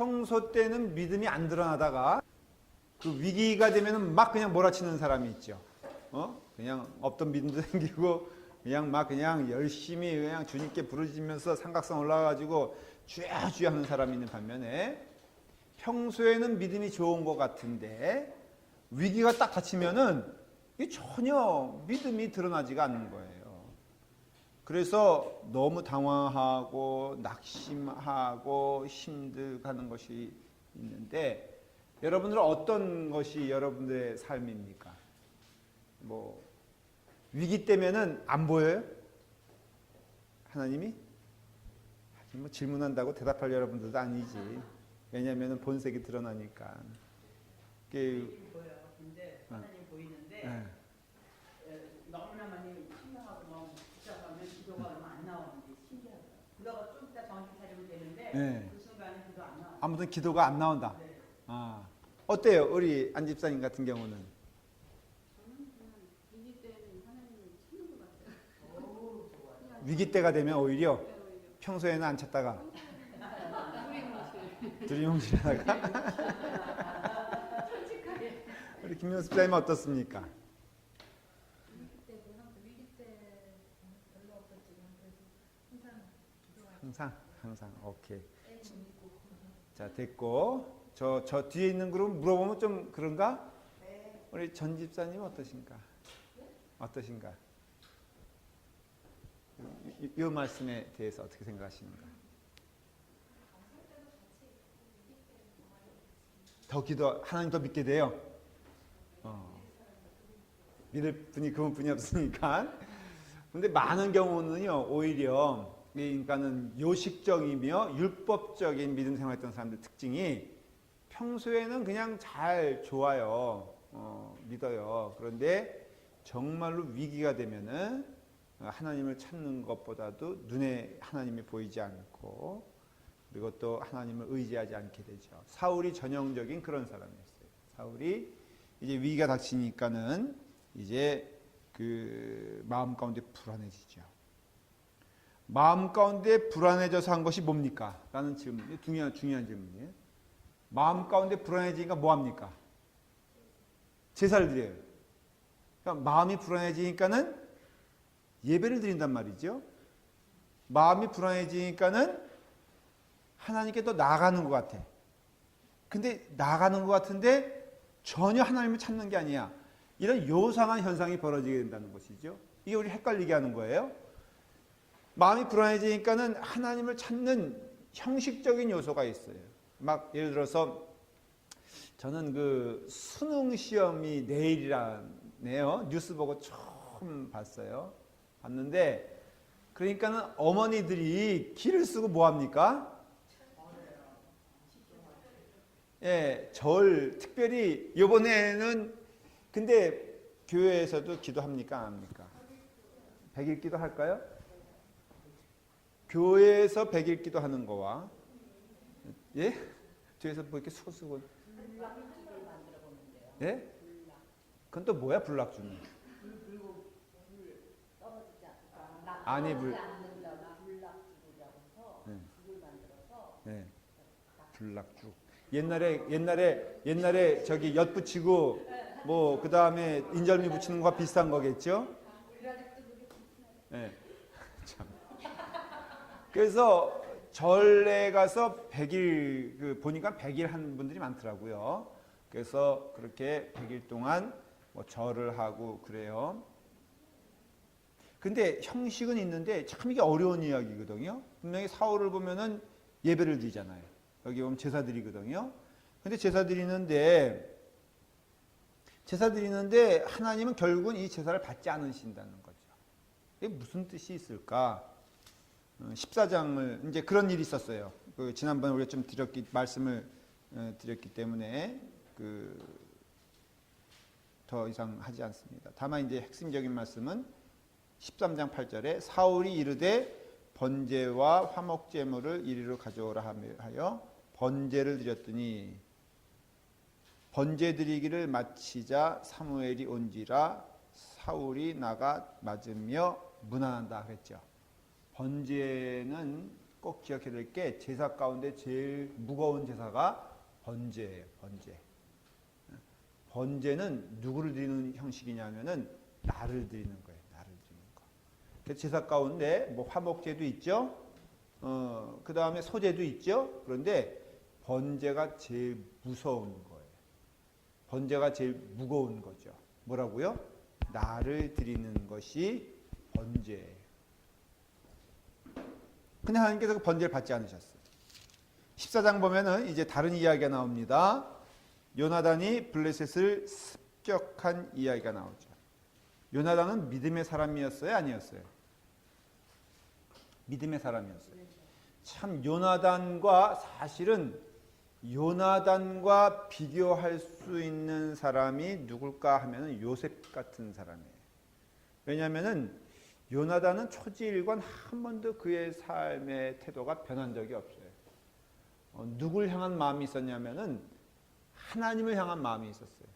평소 때는 믿음이 안 드러나다가 그 위기가 되면은 막 그냥 몰아치는 사람이 있죠. 그냥 없던 믿음도 생기고 그냥 막 그냥 열심히 그냥 주님께 부르짖으면서 삼각산 올라가가지고 주야 주야 하는 사람이 있는 반면에 평소에는 믿음이 좋은 것 같은데 위기가 딱 닥치면은 전혀 믿음이 드러나지가 않는 거예요. 그래서 너무 당황하고 낙심하고 힘들어하는 것이 있는데 여러분들은 어떤 것이 여러분들의 삶입니까? 뭐 위기 때면은 안 보여요? 하나님이? 뭐 질문한다고 대답할 여러분들도 아니지. 왜냐하면 본색이 드러나니까. 보여요. 근데 하나님 보이는데 네. 너무나 많이 신명하고 너무 복잡하면 기도가 얼마 안 나오는데 신기하더라고요. 그러다가 좀 이따 정신 차리면 되는데 네. 그 순간에 기도 안 나와요. 아무튼 기도가 안 나온다. 네. 아, 어때요? 우리 안 집사님 같은 경우는? 저는 그냥 위기 때는 하나님을 찾는 것 같아요. 오, 좋아요. 위기 때가 되면 오히려 오히려 평소에는 안 찾다가 두리뭉실. 두리뭉실하다가 솔직하게. 우리 김명수 집사님은 어떻습니까? 위기 때 별로 없었지만 그래도 항상 기도하고 항상 오케이. 애는 믿고. 자, 됐고 저 뒤에 있는 그룹 물어보면 좀 그런가? 네. 우리 전 집사님 어떠신가? 어떠신가? 이 말씀에 대해서 어떻게 생각하시는가? 더 기도 하나님 더 믿게 돼요. 믿을 분이 그분뿐이 없으니까. 근데 많은 경우는요 오히려 그러니까는 요식적이며 율법적인 믿음 생활했던 사람들 특징이 평소에는 그냥 잘 좋아요. 믿어요. 그런데 정말로 위기가 되면은 하나님을 찾는 것보다도 눈에 하나님이 보이지 않고 그리고 또 하나님을 의지하지 않게 되죠. 사울이 전형적인 그런 사람이었어요. 사울이 이제 위기가 닥치니까는 이제 그 마음 가운데 불안해지죠. 마음 가운데 불안해져서 한 것이 뭡니까? 라는 질문이 중요한 질문이에요. 마음 가운데 불안해지니까 뭐 합니까? 제사를 드려요. 그러니까 마음이 불안해지니까는 예배를 드린단 말이죠. 마음이 불안해지니까는 하나님께 또 나아가는 것 같아. 근데 나아가는 것 같은데 전혀 하나님을 찾는 게 아니야. 이런 요상한 현상이 벌어지게 된다는 것이죠. 이게 우리 헷갈리게 하는 거예요. 마음이 불안해지니까는 하나님을 찾는 형식적인 요소가 있어요. 막 예를 들어서 저는 그 수능 시험이 내일이라네요. 뉴스 보고 처음 봤어요. 봤는데 그러니까는 어머니들이 기를 쓰고 뭐 합니까? 예, 특별히 이번에는 근데 교회에서도 기도합니까? 안 합니까? 100일 기도 할까요? 교회에서 100일 기도 하는 거와 예? 교회에서 뭐 이렇게 수고수고 불락죽을 만들어 보는데요. 예? 그건 또 뭐야 불락주는? 불 떨어지지 않을까? 아니, 불- 않는다나 불락죽이라고 해서 네. 죽을 만들어서 네. 불락주. 옛날에 저기 엿 붙이고 뭐 그다음에 인절미 붙이는 거와 비슷한 거겠죠? 네. 참. 그래서 절에 가서 100일 보니까 100일 한 분들이 많더라고요. 그래서 그렇게 100일 동안 뭐 절을 하고 그래요. 근데 형식은 있는데 참 이게 어려운 이야기거든요. 분명히 사울을 보면은 예배를 드리잖아요. 여기 보면 제사 드리거든요. 근데 제사 드리는데 하나님은 결국은 이 제사를 받지 않으신다는 거죠. 이게 무슨 뜻이 있을까? 14장을 이제 그런 일이 있었어요. 지난번에 우리가 좀 말씀을 드렸기 때문에 더 이상 하지 않습니다. 다만 이제 핵심적인 말씀은 13장 8절에 사울이 이르되 번제와 화목제물을 이리로 가져오라 하여 번제를 드렸더니 번제 드리기를 마치자 사무엘이 온지라 사울이 나가 맞으며 문안한다 그랬죠. 번제는 꼭 기억해야 될 게 제사 가운데 제일 무거운 제사가 번제예요. 번제. 번제는 누구를 드리는 형식이냐면은 나를 드리는 거예요. 나를 드리는 거. 그래서 제사 가운데 뭐 화목제도 있죠. 그 다음에 소제도 있죠. 그런데 번제가 제일 무서운 거예요. 번제가 제일 무거운 거죠. 뭐라고요? 나를 드리는 것이 번제예요. 근데 하나님께서 그 번제를 받지 않으셨어요. 14장 보면은 이제 다른 이야기가 나옵니다. 요나단이 블레셋을 습격한 이야기가 나오죠. 요나단은 믿음의 사람이었어요? 아니었어요? 믿음의 사람이었어요. 참 요나단과 사실은 요나단과 비교할 수 있는 사람이 누굴까 하면은 요셉 같은 사람이에요. 왜냐하면은 요나단은 초지일관 한 번도 그의 삶의 태도가 변한 적이 없어요. 누굴 향한 마음이 있었냐면은 하나님을 향한 마음이 있었어요.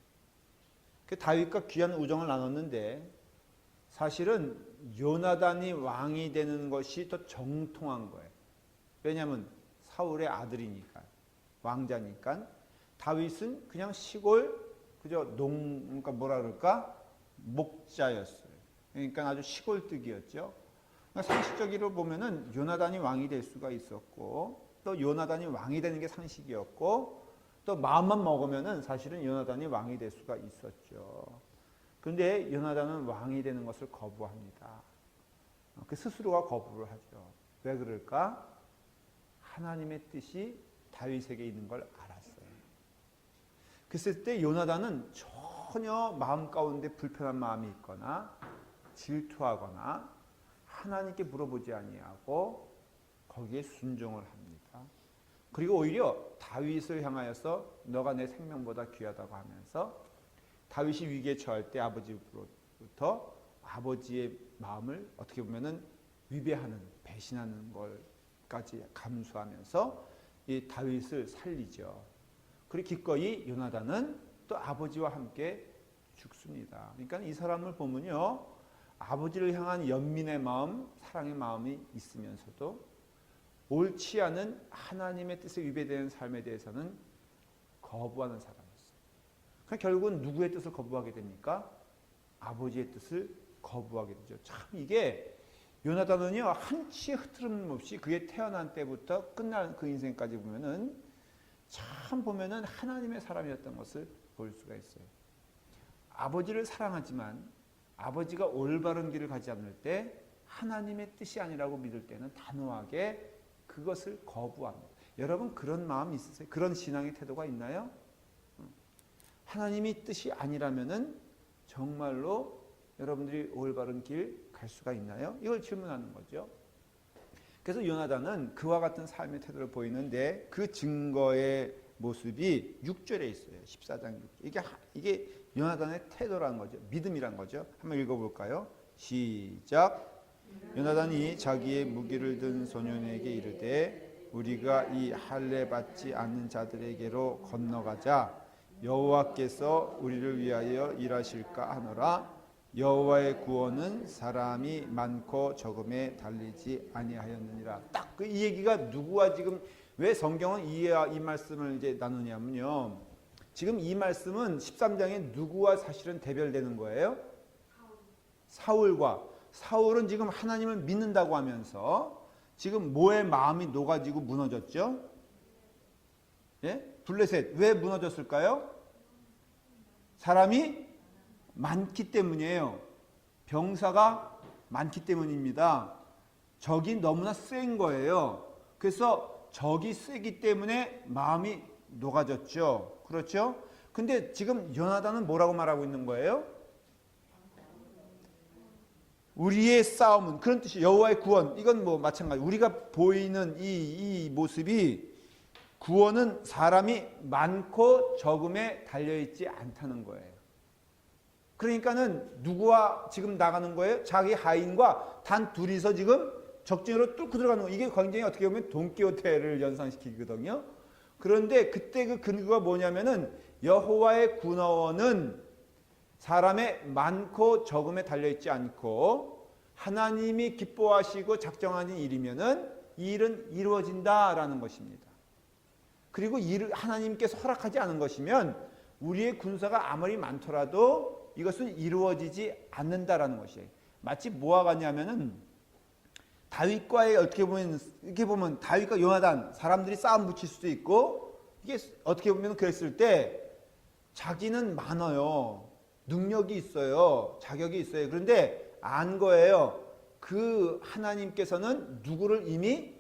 그 다윗과 귀한 우정을 나눴는데 사실은 요나단이 왕이 되는 것이 더 정통한 거예요. 왜냐하면 사울의 아들이니까, 왕자니까. 다윗은 그냥 시골 그저 그러니까 뭐라 그럴까, 목자였어요. 그러니까 아주 시골뜨기였죠. 그러니까 상식적으로 보면은 요나단이 왕이 될 수가 있었고, 또 요나단이 왕이 되는 게 상식이었고, 또 마음만 먹으면은 사실은 요나단이 왕이 될 수가 있었죠. 그런데 요나단은 왕이 되는 것을 거부합니다. 그 스스로가 거부를 하죠. 왜 그럴까? 하나님의 뜻이 다윗에게 있는 걸 알았어요. 그랬을 때 요나단은 전혀 마음 가운데 불편한 마음이 있거나 질투하거나 하나님께 물어보지 아니하고 거기에 순종을 합니다. 그리고 오히려 다윗을 향하여서 너가 내 생명보다 귀하다고 하면서 다윗이 위기에 처할 때 아버지로부터 아버지의 마음을 어떻게 보면은 위배하는, 배신하는 걸까지 감수하면서 이 다윗을 살리죠. 그리고 기꺼이 요나단은 또 아버지와 함께 죽습니다. 그러니까 이 사람을 보면요, 아버지를 향한 연민의 마음, 사랑의 마음이 있으면서도 옳지 않은 하나님의 뜻에 위배되는 삶에 대해서는 거부하는 사람이었어요. 그러니까 결국은 누구의 뜻을 거부하게 됩니까? 아버지의 뜻을 거부하게 되죠. 참 이게 요나단은요, 한치의 흐트름 없이 그게 태어난 때부터 끝난 그 인생까지 보면은 참 보면은 하나님의 사람이었던 것을 볼 수가 있어요. 아버지를 사랑하지만 아버지가 올바른 길을 가지 않을 때 하나님의 뜻이 아니라고 믿을 때는 단호하게 그것을 거부합니다. 여러분 그런 마음이 있으세요? 그런 신앙의 태도가 있나요? 하나님이 뜻이 아니라면은 정말로 여러분들이 올바른 길 갈 수가 있나요? 이걸 질문하는 거죠. 그래서 요나단은 그와 같은 삶의 태도를 보이는데 그 증거의 모습이 6절에 있어요. 14장 6절. 이게 요나단의 태도라는 거죠. 믿음이란 거죠. 한번 읽어볼까요? 시작. 요나단이 자기의 무기를 든 소년에게 이르되 우리가 이 할례 받지 않는 자들에게로 건너가자. 여호와께서 우리를 위하여 일하실까 하노라. 여호와의 구원은 사람이 많고 적음에 달리지 아니하였느니라. 딱 그 이 얘기가 누구와 지금 왜 성경은 이 말씀을 이제 나누냐면요. 지금 이 말씀은 13장에 누구와 사실은 대별되는 거예요? 사울과. 사울은 지금 하나님을 믿는다고 하면서 지금 뭐의 마음이 녹아지고 무너졌죠? 예? 블레셋. 왜 무너졌을까요? 사람이 많기 때문이에요. 병사가 많기 때문입니다. 적이 너무나 센 거예요. 그래서 적이 세기 때문에 마음이 녹아졌죠. 그렇죠? 근데 지금 요나단은 뭐라고 말하고 있는 거예요? 우리의 싸움은, 그런 뜻이 여호와의 구원. 이건 뭐 마찬가지. 우리가 보이는 이 모습이 구원은 사람이 많고 적음에 달려있지 않다는 거예요. 그러니까는 누구와 지금 나가는 거예요? 자기 하인과 단 둘이서 지금 적진으로 뚫고 들어가는 거예요. 이게 굉장히 어떻게 보면 돈키호테를 연상시키거든요. 그런데 그때 그 근거가 뭐냐면은 여호와의 군어원은 사람의 많고 적음에 달려있지 않고 하나님이 기뻐하시고 작정하는 일이면은 이 일은 이루어진다라는 것입니다. 그리고 하나님께서 허락하지 않은 것이면 우리의 군사가 아무리 많더라도 이것은 이루어지지 않는다라는 것이에요. 마치 뭐와 같냐면은 다윗과의 이렇게 보면 다윗과 요나단 사람들이 싸움 붙일 수도 있고 이게 어떻게 보면 그랬을 때 자기는 많아요. 능력이 있어요. 자격이 있어요. 그런데 안 거예요. 그 하나님께서는 누구를 이미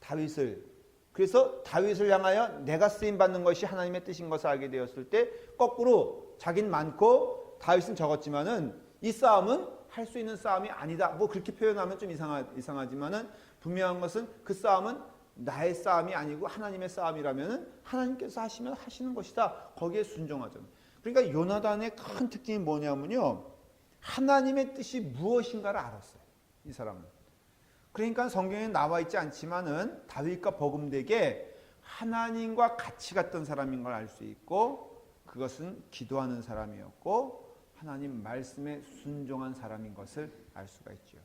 다윗을 그래서 다윗을 향하여 내가 쓰임 받는 것이 하나님의 뜻인 것을 알게 되었을 때 거꾸로 자기는 많고 다윗은 적었지만은 이 싸움은 할 수 있는 싸움이 아니다. 뭐 그렇게 표현하면 좀 이상하지만은 분명한 것은 그 싸움은 나의 싸움이 아니고 하나님의 싸움이라면은 하나님께서 하시면 하시는 것이다. 거기에 순종하죠. 그러니까 요나단의 큰 특징이 뭐냐면요. 하나님의 뜻이 무엇인가를 알았어요. 이 사람은. 그러니까 성경에 나와 있지 않지만은 다윗과 버금되게 하나님과 같이 갔던 사람인 걸 알 수 있고 그것은 기도하는 사람이었고 하나님 말씀에 순종한 사람인 것을 알 수가 있죠.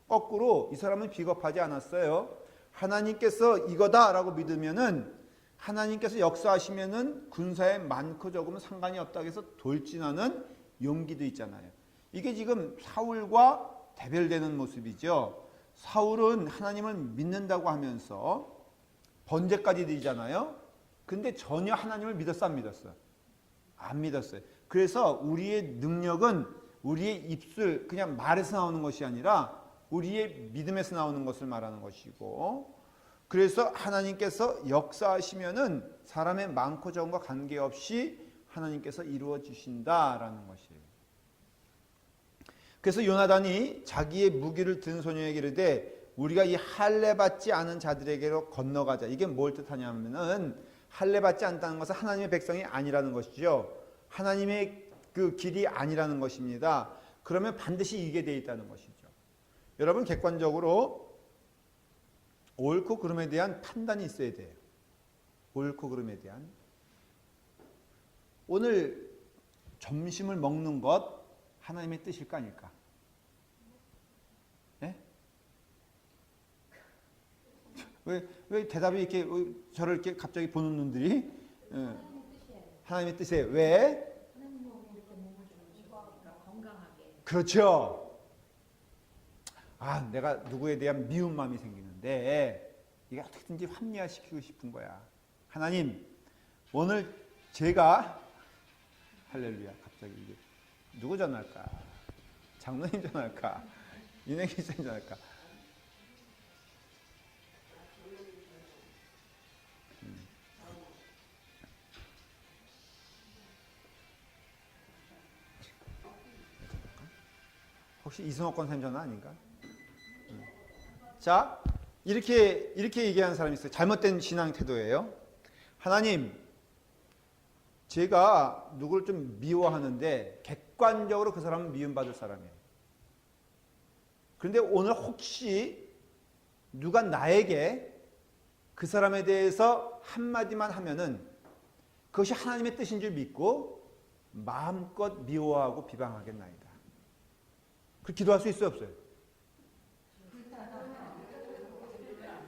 거꾸로 이 사람은 비겁하지 않았어요. 하나님께서 이거다라고 믿으면은 하나님께서 역사하시면은 군사에 많고 적으면 상관이 없다고 해서 돌진하는 용기도 있잖아요. 이게 지금 사울과 대별되는 모습이죠. 사울은 하나님을 믿는다고 하면서 번제까지 드리잖아요. 근데 전혀 하나님을 믿었어 안 믿었어? 안 믿었어요. 그래서 우리의 능력은 우리의 입술 그냥 말에서 나오는 것이 아니라 우리의 믿음에서 나오는 것을 말하는 것이고 그래서 하나님께서 역사하시면은 사람의 많고 적음과 관계없이 하나님께서 이루어 주신다라는 것이에요. 그래서 요나단이 자기의 무기를 든 소녀에게 이르되 우리가 이 할례 받지 않은 자들에게로 건너가자. 이게 뭘 뜻하냐면은 할례 받지 않다는 것은 하나님의 백성이 아니라는 것이죠. 하나님의 그 길이 아니라는 것입니다. 그러면 반드시 이기게 되어 있다는 것이죠. 여러분 객관적으로 옳고 그름에 대한 판단이 있어야 돼요. 옳고 그름에 대한. 오늘 점심을 먹는 것 하나님의 뜻일까 아닐까? 네? 왜 대답이 이렇게 저를 이렇게 갑자기 보는 눈들이 하나님의 뜻이에요. 왜? 하나님 몸이 이렇게 몸을 주시고 건강하게. 그렇죠. 아, 내가 누구에 대한 미운 마음이 생기는데 이게 어떻게든지 합리화시키고 싶은 거야. 하나님, 오늘 제가 할렐루야. 갑자기 이게 누구 전화할까? 장로님 전화할까? 윤행기 선생님 전화할까? 혹시 이승옥 권사님 전화 아닌가? 자, 이렇게 얘기하는 사람이 있어요. 잘못된 신앙 태도예요. 하나님, 제가 누구를 좀 미워하는데 객관적으로 그 사람은 미움받을 사람이에요. 그런데 오늘 혹시 누가 나에게 그 사람에 대해서 한마디만 하면은 그것이 하나님의 뜻인 줄 믿고 마음껏 미워하고 비방하겠나이다. 그 기도할 수 있어요, 없어요?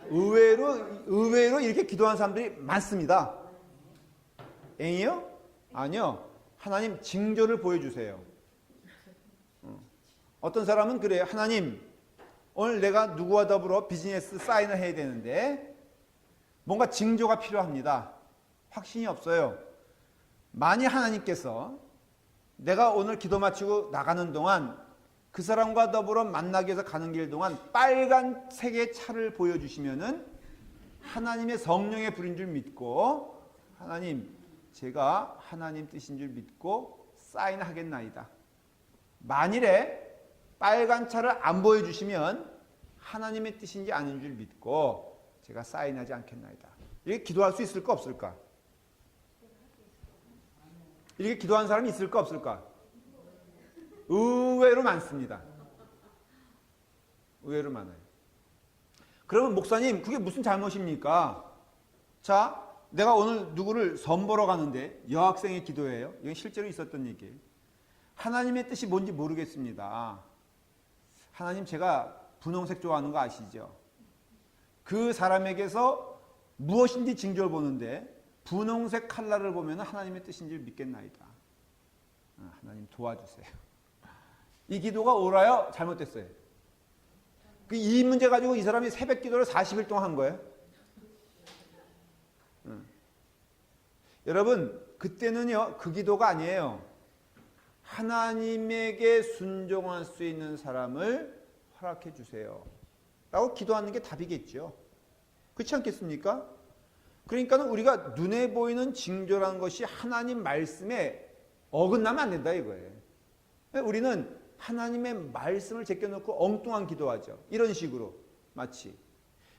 의외로 이렇게 기도하는 사람들이 많습니다. 엥이요? 아니요. 하나님 징조를 보여주세요. 어떤 사람은 그래요. 하나님, 오늘 내가 누구와 더불어 비즈니스 사인을 해야 되는데 뭔가 징조가 필요합니다. 확신이 없어요. 만일 하나님께서 내가 오늘 기도 마치고 나가는 동안 그 사람과 더불어 만나기 위해서 가는 길 동안 빨간색의 차를 보여주시면은 하나님의 성령의 불인 줄 믿고 하나님, 제가 하나님 뜻인 줄 믿고 사인하겠나이다. 만일에 빨간 차를 안 보여주시면 하나님의 뜻인지 아닌 줄 믿고 제가 사인하지 않겠나이다. 이렇게 기도할 수 있을까 없을까? 이렇게 기도하는 사람이 있을까 없을까? 의외로 많습니다. 의외로 많아요. 그러면 목사님, 그게 무슨 잘못입니까? 자, 내가 오늘 누구를 선보러 가는데 여학생의 기도예요. 이건 실제로 있었던 얘기예요. 하나님의 뜻이 뭔지 모르겠습니다. 하나님, 제가 분홍색 좋아하는 거 아시죠? 그 사람에게서 무엇인지 징조를 보는데 분홍색 칼날을 보면 하나님의 뜻인지 믿겠나이다. 하나님 도와주세요. 이 기도가 옳아요? 잘못됐어요? 이 문제 가지고 이 사람이 새벽 기도를 40일 동안 한 거예요. 여러분 그때는요 그 기도가 아니에요. 하나님에게 순종할 수 있는 사람을 허락해 주세요 라고 기도하는 게 답이겠죠. 그렇지 않겠습니까? 그러니까 우리가 눈에 보이는 징조라는 것이 하나님 말씀에 어긋나면 안 된다 이거예요. 우리는 하나님의 말씀을 제껴놓고 엉뚱한 기도하죠. 이런 식으로 마치.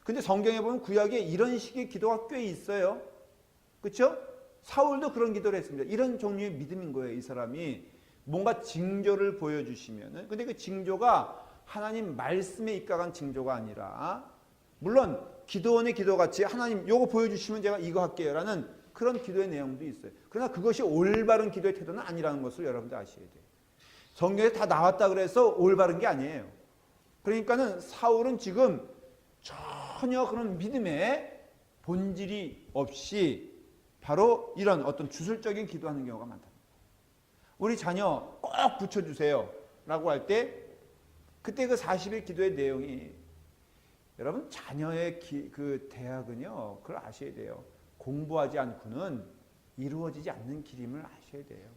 근데 성경에 보면 구약에 이런 식의 기도가 꽤 있어요. 그렇죠? 사울도 그런 기도를 했습니다. 이런 종류의 믿음인 거예요. 이 사람이 뭔가 징조를 보여주시면은. 근데 그 징조가 하나님 말씀에 입각한 징조가 아니라 물론 기도원의 기도같이 하나님 요거 보여주시면 제가 이거 할게요 라는 그런 기도의 내용도 있어요. 그러나 그것이 올바른 기도의 태도는 아니라는 것을 여러분들 아셔야 돼요. 성경에 다 나왔다 그래서 올바른 게 아니에요. 그러니까는 사울은 지금 전혀 그런 믿음의 본질이 없이 바로 이런 어떤 주술적인 기도하는 경우가 많다. 우리 자녀 꼭 붙여주세요 라고 할 때 그때 그 40일 기도의 내용이 여러분 자녀의 그 대학은요 그걸 아셔야 돼요. 공부하지 않고는 이루어지지 않는 길임을 아셔야 돼요.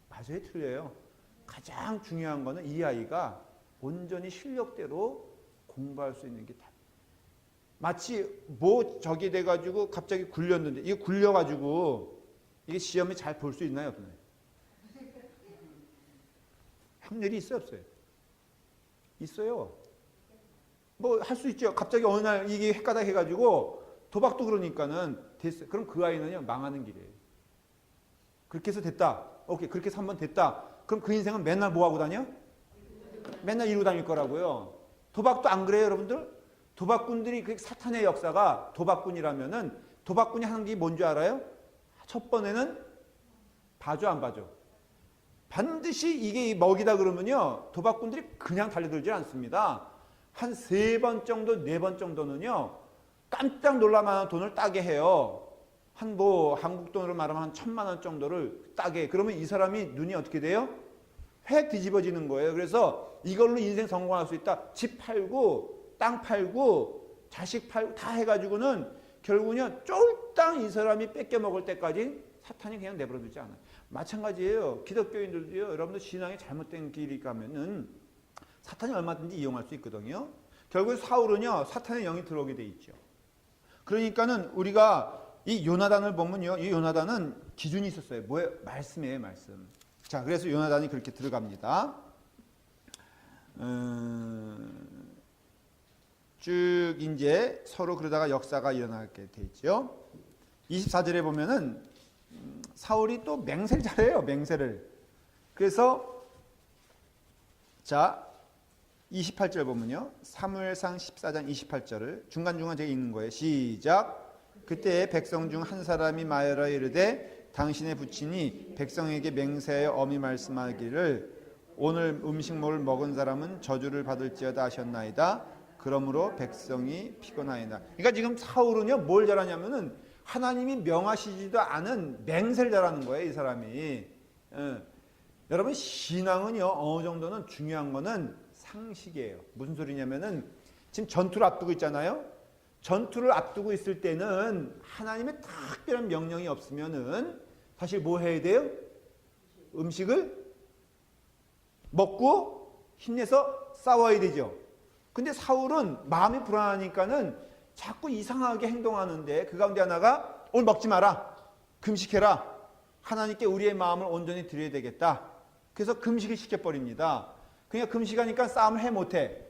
맞아요? 틀려요? 가장 중요한 거는 이 아이가 온전히 실력대로 공부할 수 있는 게 답이에요. 마치 뭐 저기 돼가지고 갑자기 굴렸는데 이게 굴려가지고 이게 시험에 잘 볼 수 있나요? 없나요? 확률이 있어요? 없어요? 있어요. 뭐 할 수 있죠. 갑자기 어느 날 이게 헷가닥 해가지고 도박도 그러니까는 됐어요. 그럼 그 아이는요 망하는 길이에요. 그렇게 해서 됐다. 오케이 그렇게 해서 한번 됐다. 그럼 그 인생은 맨날 뭐 하고 다녀? 맨날 이러고 다닐 거라고요. 도박도 안 그래요 여러분들? 도박꾼들이 그 사탄의 역사가 도박꾼이라면은 도박꾼이 하는 게 뭔지 알아요? 첫 번에는 봐줘 안 봐줘? 반드시 이게 먹이다 그러면요 도박꾼들이 그냥 달려들지 않습니다. 한 3번 정도 4번 정도는요 깜짝 놀랄만한 돈을 따게 해요. 한 뭐 한국 돈으로 말하면 한 1,000만 원 정도를 따게. 그러면 이 사람이 눈이 어떻게 돼요? 획 뒤집어지는 거예요. 그래서 이걸로 인생 성공할 수 있다. 집 팔고 땅 팔고 자식 팔고 다 해가지고는 결국은요 쫄딱 이 사람이 뺏겨 먹을 때까지 사탄이 그냥 내버려 두지 않아요. 마찬가지예요. 기독교인들도요 여러분들 신앙이 잘못된 길이 가면은 사탄이 얼마든지 이용할 수 있거든요. 결국 사울은요 사탄의 영이 들어오게 돼 있죠. 그러니까는 우리가 이 요나단을 보면요 이 요나단은 기준이 있었어요. 뭐예요? 말씀이에요. 말씀. 자 그래서 요나단이 그렇게 들어갑니다. 쭉 이제 서로 그러다가 역사가 일어나게 돼 있죠. 24절에 보면은 사울이 또 맹세를 잘해요. 맹세를. 그래서 자 28절 보면요. 사무엘상 14장 28절을 중간중간 제가 읽는 거예요. 시작. 그때 백성 중 한 사람이 말하여 이르되 당신의 부친이 백성에게 맹세하여 엄히 말씀하기를 오늘 음식물을 먹은 사람은 저주를 받을지어다 하셨나이다. 그러므로 백성이 피곤하이다. 그러니까 지금 사울은요 뭘 잘하냐면은 하나님이 명하시지도 않은 맹세를 잘하는 거예요. 이 사람이. 여러분 신앙은요 어느 정도는 중요한 거는 상식이에요. 무슨 소리냐면은 지금 전투를 앞두고 있잖아요. 전투를 앞두고 있을 때는 하나님의 특별한 명령이 없으면은 사실 뭐 해야 돼요? 음식을 먹고 힘내서 싸워야 되죠. 근데 사울은 마음이 불안하니까는 자꾸 이상하게 행동하는데 그 가운데 하나가 오늘 먹지 마라. 금식해라. 하나님께 우리의 마음을 온전히 드려야 되겠다. 그래서 금식을 시켜버립니다. 그러니까 금식하니까 싸움을 해 못해.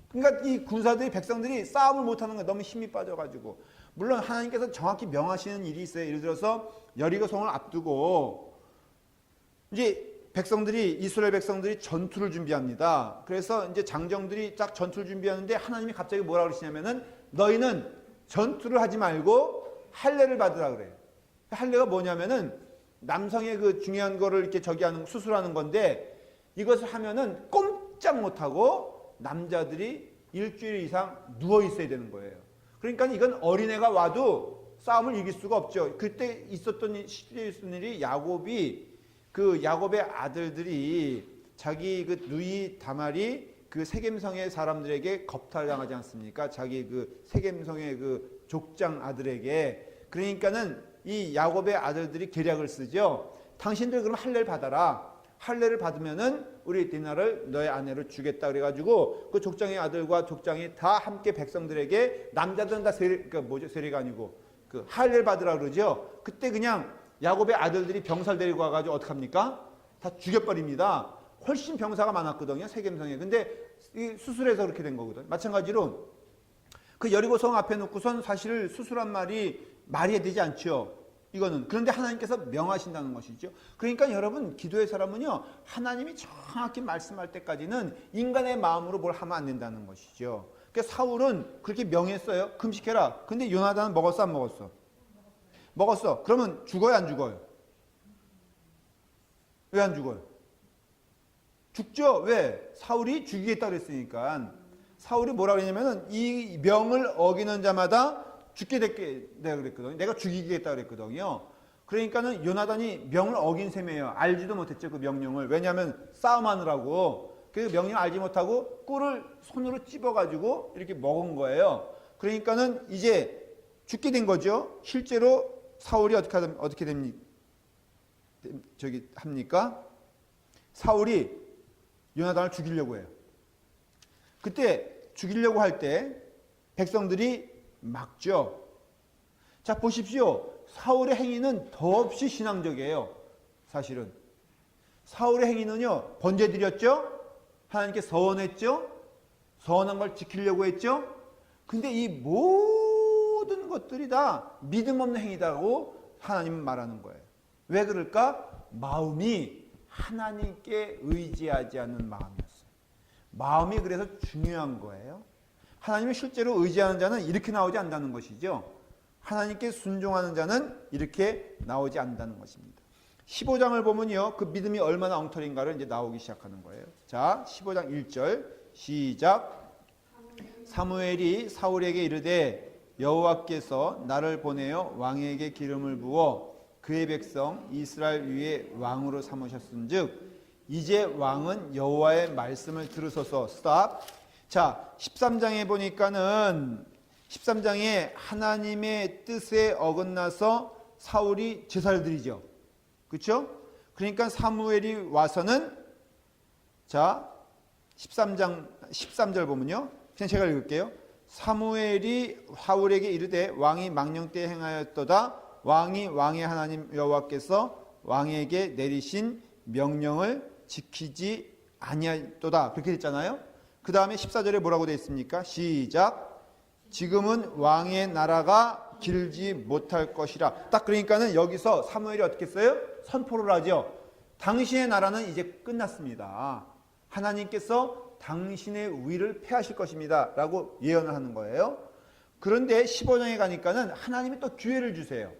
그러니까 이 군사들이 백성들이 싸움을 못하는 거예요. 너무 힘이 빠져가지고. 물론 하나님께서 정확히 명하시는 일이 있어요. 예를 들어서 여리고성을 앞두고 이제 백성들이 이스라엘 백성들이 전투를 준비합니다. 그래서 이제 장정들이 딱 전투를 준비하는데 하나님이 갑자기 뭐라 그러시냐면은 너희는 전투를 하지 말고 할례를 받으라 그래요. 할례가 뭐냐면은 남성의 그 중요한 거를 이렇게 저기 하는 수술하는 건데 이것을 하면은 꼼짝 못하고 남자들이 일주일 이상 누워 있어야 되는 거예요. 그러니까 이건 어린애가 와도 싸움을 이길 수가 없죠. 그때 실제 있었던 일이 야곱의 아들들이 자기 그 누이 다말이 그 세겜성의 사람들에게 겁탈당하지 않습니까? 자기 그 세겜성의 그 족장 아들에게. 그러니까는 이 야곱의 아들들이 계략을 쓰죠. 당신들 그럼 할례를 받아라. 할례를 받으면은 우리 디나를 너의 아내로 주겠다 그래가지고 그 족장의 아들과 족장이 다 함께 백성들에게 남자들은 다 세례가 아니고 그 할례를 받으라 그러죠. 그때 그냥 야곱의 아들들이 병사를 데리고 와가지고 어떡합니까? 다 죽여버립니다. 훨씬 병사가 많았거든요, 세겜성에. 근데 수술해서 그렇게 된 거거든요. 마찬가지로 그 여리고성 앞에 놓고선 사실 수술한 말이 되지 않죠. 이거는. 그런데 하나님께서 명하신다는 것이죠. 그러니까 여러분, 기도의 사람은요, 하나님이 정확히 말씀할 때까지는 인간의 마음으로 뭘 하면 안 된다는 것이죠. 그러니까 사울은 그렇게 명했어요. 금식해라. 근데 요나단은 먹었어, 안 먹었어? 먹었어. 그러면 죽어요, 안 죽어요? 왜 안 죽어요? 죽죠. 왜? 사울이 죽이겠다 그랬으니까. 사울이 뭐라 그랬냐면은 이 명을 어기는 자마다 죽게 내가 그랬거든요. 내가 죽이겠다 그랬거든요. 그러니까는 요나단이 명을 어긴 셈이에요. 알지도 못했죠, 그 명령을. 왜냐하면 싸움하느라고. 그 명령을 알지 못하고 꿀을 손으로 찝어가지고 이렇게 먹은 거예요. 그러니까는 이제 죽게 된 거죠. 실제로 사울이 어떻게 합니까? 사울이 요나단을 죽이려고 해요. 그때 죽이려고 할 때 백성들이 막죠. 자, 보십시오. 사울의 행위는 더없이 신앙적이에요. 사실은. 사울의 행위는요, 번제 드렸죠? 하나님께 서원했죠? 서원한 걸 지키려고 했죠? 근데 이 모든 것들이 다 믿음 없는 행위다고 하나님은 말하는 거예요. 왜 그럴까? 마음이 하나님께 의지하지 않는 마음이었어요. 마음이 그래서 중요한 거예요. 하나님을 실제로 의지하는 자는 이렇게 나오지 않는다는 것이죠. 하나님께 순종하는 자는 이렇게 나오지 않는다는 것입니다. 15장을 보면요, 그 믿음이 얼마나 엉터리인가를 이제 나오기 시작하는 거예요. 자, 15장 1절 시작. 사무엘이 사울에게 이르되 여호와께서 나를 보내어 왕에게 기름을 부어 그의 백성 이스라엘 위에 왕으로 삼으셨은즉 이제 왕은 여호와의 말씀을 들으소서. 스탑. 자, 13장에 보니까는 13장에 하나님의 뜻에 어긋나서 사울이 제사를 드리죠. 그렇죠? 그러니까 사무엘이 와서는 자, 13절 보면요. 그냥 제가 읽을게요. 사무엘이 사울에게 이르되 왕이 망령 때 행하였도다. 왕이 왕의 하나님 여호와께서 왕에게 내리신 명령을 지키지 아니하였도다. 그렇게 됐잖아요. 그 다음에 14절에 뭐라고 되어 있습니까? 시작. 지금은 왕의 나라가 길지 못할 것이라. 딱 그러니까는 여기서 사무엘이 어떻게 했어요? 선포를 하죠. 당신의 나라는 이제 끝났습니다. 하나님께서 당신의 위를 폐하실 것입니다. 라고 예언을 하는 거예요. 그런데 15장에 가니까는 하나님이 또 기회를 주세요.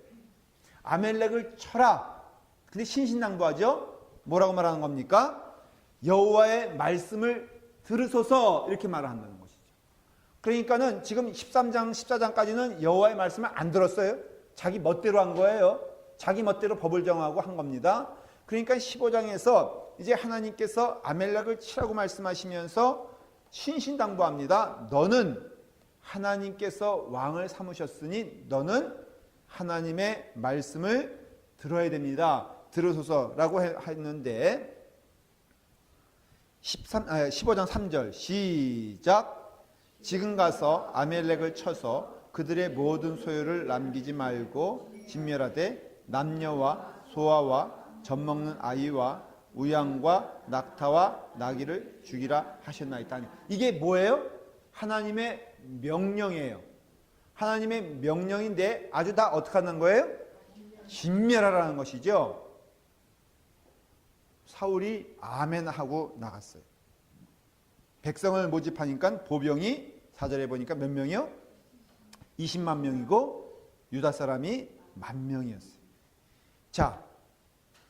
아멜렉을 쳐라. 근데 신신당부하죠. 뭐라고 말하는 겁니까? 여호와의 말씀을 들으소서 이렇게 말을 한다는 것이죠. 그러니까는 지금 13장, 14장까지는 여호와의 말씀을 안 들었어요. 자기 멋대로 한 거예요. 자기 멋대로 법을 정하고 한 겁니다. 그러니까 15장에서 이제 하나님께서 아멜렉을 치라고 말씀하시면서 신신당부합니다. 너는 하나님께서 왕을 삼으셨으니 너는 하나님의 말씀을 들어야 됩니다. 들으소서라고 했는데 15장 3절 시작. 지금 가서 아멜렉을 쳐서 그들의 모든 소유를 남기지 말고 진멸하되 남녀와 소아와 젖먹는 아이와 우양과 낙타와 나귀를 죽이라 하셨나이다. 이게 뭐예요? 하나님의 명령이에요. 하나님의 명령인데 아주 다 어떻게 하는 거예요? 진멸하라는 것이죠. 사울이 아멘 하고 나갔어요. 백성을 모집하니까 보병이 4절에 보니까 몇 명이요? 20만 명이고 유다 사람이 10,000명이었어요. 자,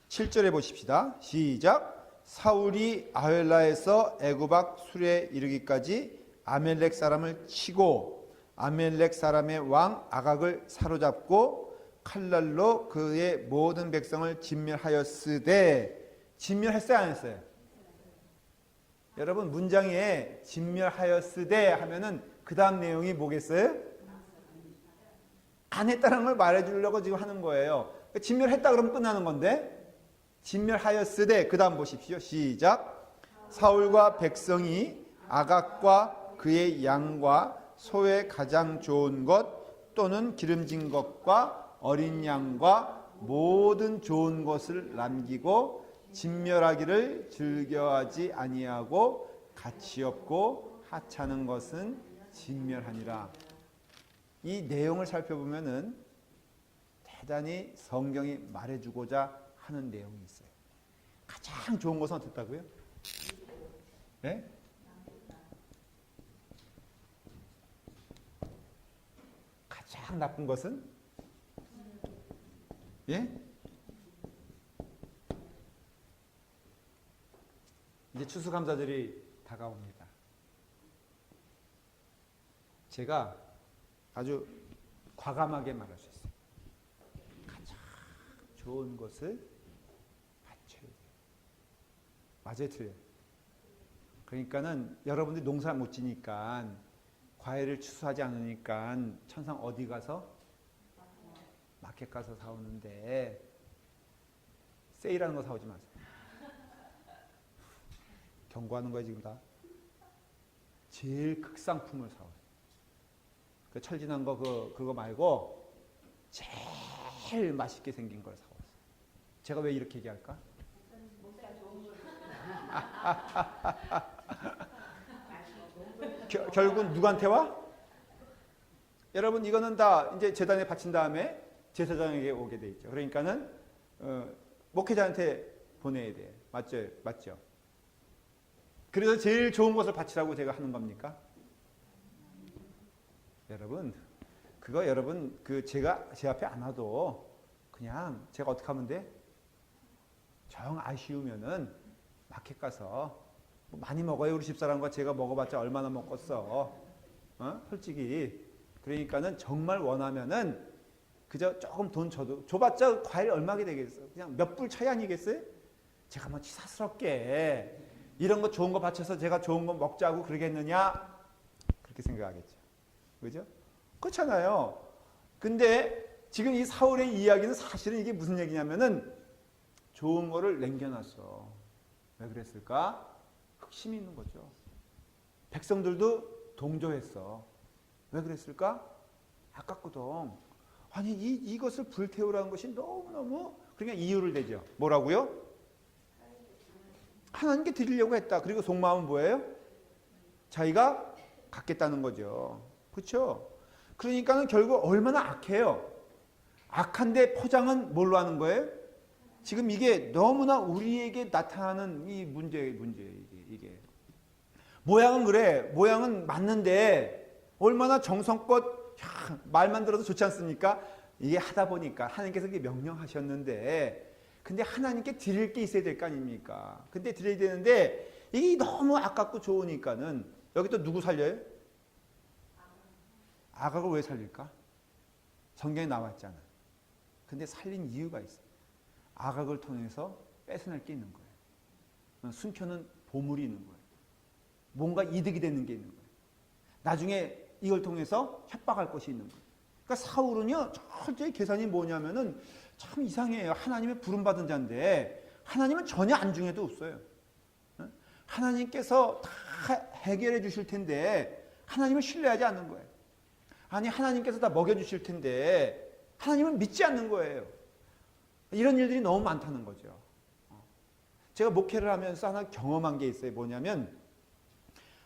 7절에 보십시다. 시작. 사울이 아헬라에서 애굽 앞 술에 이르기까지 아멜렉 사람을 치고 아멜렉 사람의 왕 아각을 사로잡고 칼날로 그의 모든 백성을 진멸하였으되 진멸했어요 안 했어요? 여러분 문장에 진멸하였으되 하면은 그 다음 내용이 뭐겠어요? 안 했다는 걸 말해주려고 지금 하는 거예요. 그러니까 진멸했다 그러면 끝나는 건데 진멸하였으되 그 다음 보십시오. 시작. 사울과 백성이 아각과 그의 양과 소의 가장 좋은 것 또는 기름진 것과 어린 양과 모든 좋은 것을 남기고 진멸하기를 즐겨하지 아니하고 가치 없고 하찮은 것은 진멸하니라. 이 내용을 살펴보면은 대단히 성경이 말해주고자 하는 내용이 있어요. 가장 좋은 것은 어땠다고요? 네? 가장 나쁜 것은? 예? 이제 추수감사절이 다가옵니다. 제가 아주 과감하게 말할 수 있어요. 가장 좋은 것을 바쳐야 돼요. 맞아요, 틀려요? 그러니까는 여러분들이 농사 못 지니까 과일을 추수하지 않으니까 천상 어디 가서? 마켓 가서 사오는데 세일하는 거 사오지 마세요. 경고하는 거예요 지금 다. 제일 극상품을 사오세요. 그 철진한 거 그거 말고 제일 맛있게 생긴 걸 사오세요. 제가 왜 이렇게 얘기할까? 결국은 누구한테 와? 여러분 이거는 다 이제 제단에 바친 다음에 제사장에게 오게 돼 있죠. 그러니까는 목회자한테 보내야 돼. 맞죠? 그래서 제일 좋은 것을 바치라고 제가 하는 겁니까? 여러분 그거 여러분 제가 제 앞에 안 와도 그냥 제가 어떻게 하면 돼? 정 아쉬우면은 마켓 가서 많이 먹어요. 우리 집사람과 제가 먹어봤자 얼마나 먹겠어. 솔직히. 그러니까는 정말 원하면은 그저 조금 돈 줘봤자 과일 얼마게 되겠어. 그냥 몇 불 차이 아니겠어요? 제가 뭐 치사스럽게 이런 거 좋은 거 바쳐서 제가 좋은 거 먹자고 그러겠느냐? 그렇게 생각하겠죠. 그죠? 그렇잖아요. 근데 지금 이 사울의 이야기는 사실은 이게 무슨 얘기냐면은 좋은 거를 남겨놨어. 왜 그랬을까? 흑심이 있는 거죠. 백성들도 동조했어. 왜 그랬을까? 아깝거든. 아니 이것을 불태우라는 것이 너무너무 그러니까 이유를 대죠. 뭐라고요? 하나님께 드리려고 했다. 그리고 속마음은 뭐예요? 자기가 갖겠다는 거죠. 그렇죠? 그러니까는 결국 얼마나 악해요. 악한데 포장은 뭘로 하는 거예요? 지금 이게 너무나 우리에게 나타나는 이 문제 이게. 모양은 그래. 모양은 맞는데 얼마나 정성껏 말만 들어도 좋지 않습니까? 이게 하다 보니까 하나님께서 이게 명령하셨는데 근데 하나님께 드릴 게 있어야 될 거 아닙니까? 근데 드려야 되는데 이게 너무 아깝고 좋으니까는 여기 또 누구 살려요? 아각을 왜 살릴까? 성경에 나왔잖아. 근데 살린 이유가 있어. 아각을 통해서 뺏어낼 게 있는 거예요. 숨겨놓은 보물이 있는 거예요. 뭔가 이득이 되는 게 있는 거예요. 나중에 이걸 통해서 협박할 것이 있는 거예요. 그러니까 사울은요, 철저히 계산이 뭐냐면은 참 이상해요. 하나님의 부름받은 자인데 하나님은 전혀 안중에도 없어요. 하나님께서 다 해결해 주실 텐데 하나님을 신뢰하지 않는 거예요. 아니 하나님께서 다 먹여주실 텐데 하나님은 믿지 않는 거예요. 이런 일들이 너무 많다는 거죠. 제가 목회를 하면서 하나 경험한 게 있어요. 뭐냐면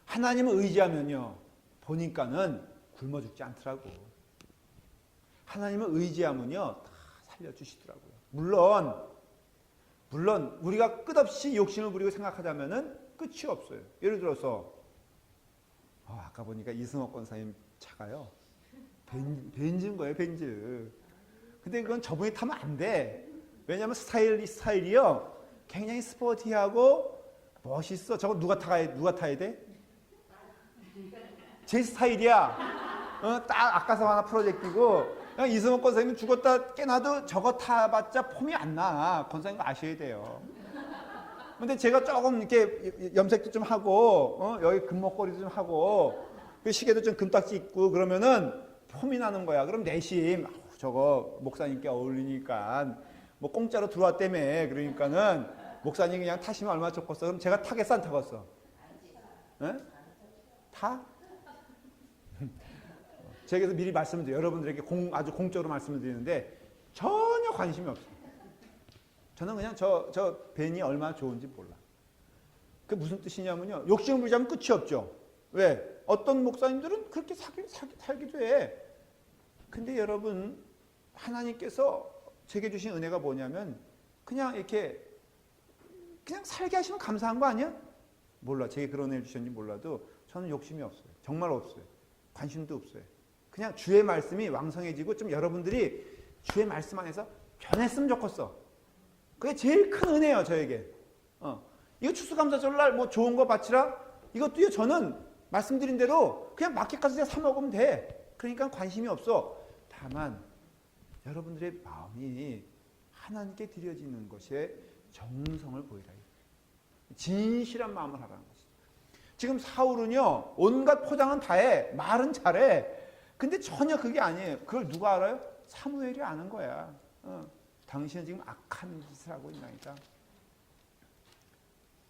하나님을 의지하면요. 보니까는 굶어 죽지 않더라고. 하나님을 의지하면요. 다 살려주시더라고요. 물론 우리가 끝없이 욕심을 부리고 생각하자면은 끝이 없어요. 예를 들어서 아까 보니까 이승옥 권사님 차가요. 벤즈인 거예요. 벤즈. 근데 그건 저분이 타면 안 돼. 왜냐하면 스타일이요. 굉장히 스포티하고 멋있어. 저거 누가 타야 돼? 제 스타일이야. 딱 아까서 하나 풀어제끼고 그냥 이승원 권사님은 죽었다 깨나도 저거 타봤자 폼이 안 나. 권사님 아셔야 돼요. 근데 제가 조금 이렇게 염색도 좀 하고 여기 금목걸이도 좀 하고 그 시계도 좀 금딱지 있고 그러면은 폼이 나는 거야. 그럼 내심 저거 목사님께 어울리니까 뭐 공짜로 들어왔다며. 그러니까는 목사님 그냥 타시면 얼마나 좋겠어. 그럼 제가 타겠어 안 타겠어? 에? 타? 제가 그래서 미리 말씀드려요. 여러분들에게 아주 공적으로 말씀을 드리는데 전혀 관심이 없어요. 저는 그냥 저 벤이 얼마나 좋은지 몰라. 그게 무슨 뜻이냐면요. 욕심을 부리자면 끝이 없죠. 왜? 어떤 목사님들은 그렇게 살기도 해. 근데 여러분, 하나님께서 제게 주신 은혜가 뭐냐면 그냥 이렇게 그냥 살게 하시면 감사한 거 아니야? 몰라. 제게 그런 은혜를 주셨는지 몰라도 저는 욕심이 없어요. 정말 없어요. 관심도 없어요. 그냥 주의 말씀이 왕성해지고 좀 여러분들이 주의 말씀 안에서 변했으면 좋겠어. 그게 제일 큰 은혜예요, 저에게. 이거 추수감사절날 뭐 좋은 거 바치라? 이것도요, 저는 말씀드린 대로 그냥 마켓 가서 그냥 사 먹으면 돼. 그러니까 관심이 없어. 다만 여러분들의 마음이 하나님께 드려지는 것에 정성을 보이라. 진실한 마음을 하라는 것이죠. 지금 사울은요, 온갖 포장은 다 해. 말은 잘해. 근데 전혀 그게 아니에요. 그걸 누가 알아요? 사무엘이 아는 거야. 당신은 지금 악한 짓을 하고 있나이다.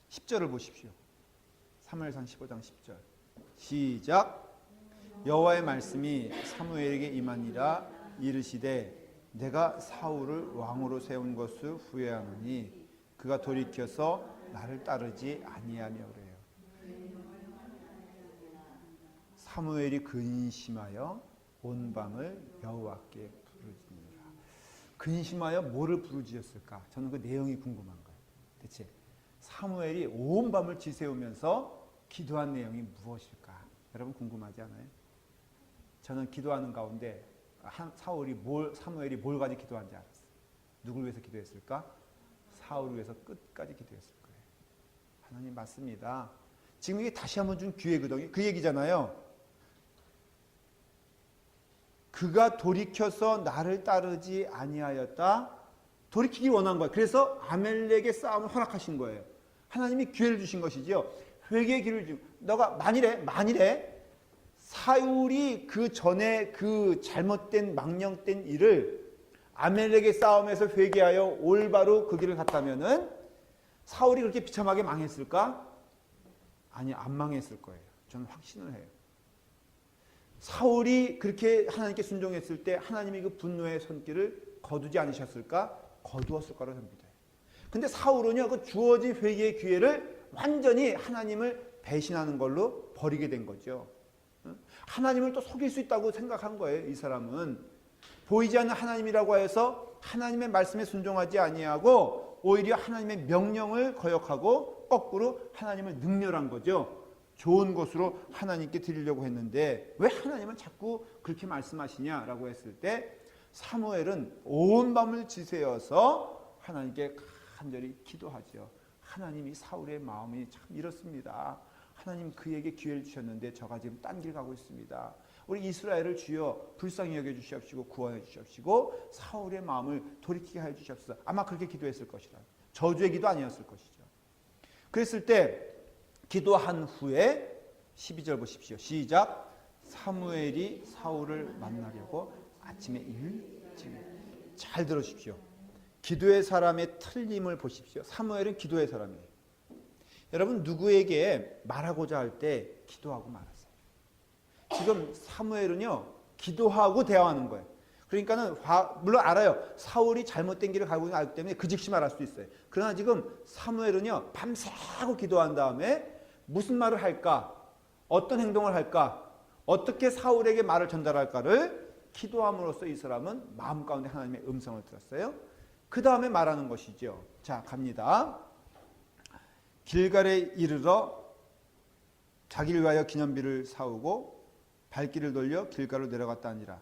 10절을 보십시오. 사무엘상 15장 10절. 시작. 여호와의 말씀이 사무엘에게 임하니라. 이르시되 내가 사울을 왕으로 세운 것을 후회하노니 그가 돌이켜서 나를 따르지 아니하며 그래요. 사무엘이 근심하여 온 밤을 여호와께 부르짖느라. 근심하여 뭐를 부르짖었을까? 저는 그 내용이 궁금한 거예요. 대체 사무엘이 온 밤을 지새우면서 기도한 내용이 무엇일까? 여러분 궁금하지 않아요? 저는 기도하는 가운데 사무엘이 뭘 가지고 기도한지 알았어요. 누굴 위해서 기도했을까? 사울을 위해서 끝까지 기도했을 거예요. 하나님 맞습니다. 지금 이게 다시 한번 준 기회거든요. 그 얘기잖아요. 그가 돌이켜서 나를 따르지 아니하였다. 돌이키기 원한 거예요. 그래서 아멜렉의 싸움을 허락하신 거예요. 하나님이 기회를 주신 것이죠. 회개의 기회를 주신. 너가 만일에 사울이 그 전에 그 잘못된 망령된 일을 아멜렉의 싸움에서 회개하여 올바로 그 길을 갔다면은 사울이 그렇게 비참하게 망했을까? 아니, 안 망했을 거예요. 저는 확신을 해요. 사울이 그렇게 하나님께 순종했을 때 하나님이 그 분노의 손길을 거두지 않으셨을까? 거두었을 거라고 합니다. 근데 사울은요, 그 주어진 회개의 기회를 완전히 하나님을 배신하는 걸로 버리게 된 거죠. 하나님을 또 속일 수 있다고 생각한 거예요. 이 사람은 보이지 않는 하나님이라고 해서 하나님의 말씀에 순종하지 아니하고 오히려 하나님의 명령을 거역하고 거꾸로 하나님을 능멸한 거죠. 좋은 것으로 하나님께 드리려고 했는데 왜 하나님은 자꾸 그렇게 말씀하시냐라고 했을 때 사무엘은 온 밤을 지새워서 하나님께 간절히 기도하죠. 하나님이 사울의 마음이 참 이렇습니다. 하나님 그에게 기회를 주셨는데 저가 지금 딴 길 가고 있습니다. 우리 이스라엘을 주여 불쌍히 여겨 주시옵시고 구원해 주시옵시고 사울의 마음을 돌이키게 하여 주시옵소서. 아마 그렇게 기도했을 것이라. 저주의 기도 아니었을 것이죠. 그랬을 때 기도한 후에 12절 보십시오. 시작. 사무엘이 사울을 만나려고 아침에 일찍. 잘 들으십시오. 기도의 사람의 틀림을 보십시오. 사무엘은 기도의 사람이에요. 여러분 누구에게 말하고자 할 때 기도하고 말하세요. 지금 사무엘은요 기도하고 대화하는 거예요. 그러니까는 물론 알아요. 사울이 잘못된 길을 가고 있는 걸 알기 때문에 그 즉시 말할 수 있어요. 그러나 지금 사무엘은요 밤새고 기도한 다음에 무슨 말을 할까? 어떤 행동을 할까? 어떻게 사울에게 말을 전달할까를 기도함으로써 이 사람은 마음 가운데 하나님의 음성을 들었어요. 그 다음에 말하는 것이죠. 자, 갑니다. 길갈에 이르러 자기를 위하여 기념비를 사오고 발길을 돌려 길갈로 내려갔다 하니라.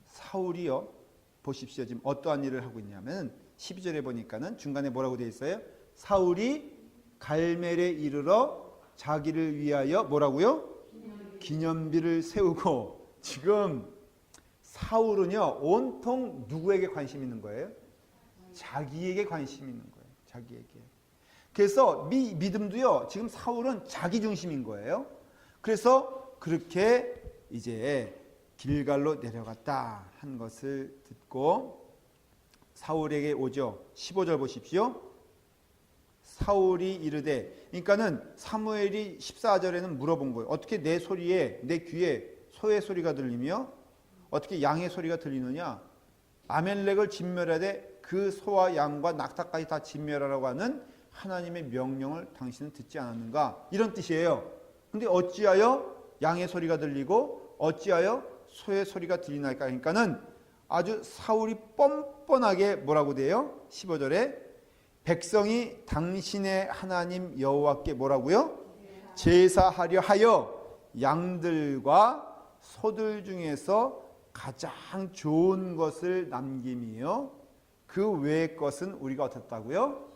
사울이요, 보십시오. 지금 어떠한 일을 하고 있냐면 12절에 보니까는 중간에 뭐라고 되어 있어요? 사울이 갈멜에 이르러 자기를 위하여 뭐라고요? 기념비를 세우고 지금 사울은요 온통 누구에게 관심 있는 거예요? 자기에게 관심 있는 거예요. 자기에게. 그래서 믿음도요 지금 사울은 자기 중심인 거예요. 그래서 그렇게 이제 길갈로 내려갔다 한 것을 듣고 사울에게 오죠. 15절 보십시오. 사울이 이르되, 그러니까는 사무엘이 14절에는 물어본 거예요. 어떻게 내 소리에, 내 귀에 소의 소리가 들리며 어떻게 양의 소리가 들리느냐? 아멜렉을 진멸하되 그 소와 양과 낙타까지 다 진멸하라고 하는 하나님의 명령을 당신은 듣지 않았는가? 이런 뜻이에요. 근데 어찌하여 양의 소리가 들리고 어찌하여 소의 소리가 들리나이까? 그러니까는 아주 사울이 뻔뻔하게 뭐라고 돼요? 15절에 백성이 당신의 하나님 여호와께 뭐라고요? 제사하려 하여 양들과 소들 중에서 가장 좋은 것을 남김이요 그 외의 것은 우리가 어떻다고요?